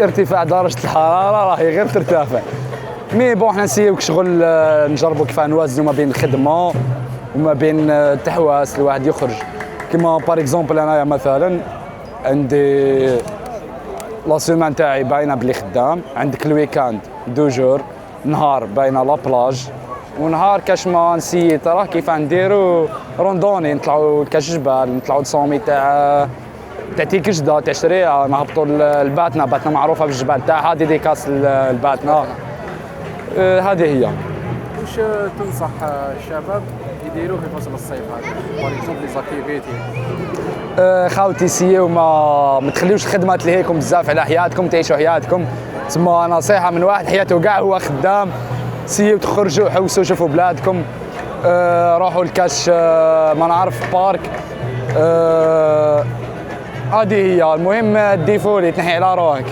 ارتفاع درجة الحرارة راهي غير ترتفع. مي بون حنا نسيو شغل نجربوا كيف نوازنوا ما بين الخدمة وما بين التحواس الواحد يخرج. كيما بار اكزومبل انايا مثلا عندي لا سيمان تاعي باينه بلي خدام، عندك الويكاند دو جور، نهار باينه لا بلاج ونهار كاش ما نسيي تراه كيف نديرو روندوني، نطلعوا كاش جبال، نطلعوا لصومي تاع تيكجده تاع شريعه، نهبطوا الباتنا معروفه بالجبال تاعها ديديكاس الباتنا. هذه هي. واش تنصح الشباب يديروا في فصل الصيف هذا؟ بار اكزومبل لي زاكتيفيتي. خاوتي سيو ما تخليوش الخدمات اللي هيكم بزاف على حياتكم، تعيشوا حياتكم. تسمى نصيحه من واحد حياته كاع هو خدام، سيو تخرجوا حوسوا شوفوا بلادكم. روحوا الكاش ما نعرف بارك. هذه هي. المهم ديفولي تنحي على روحك.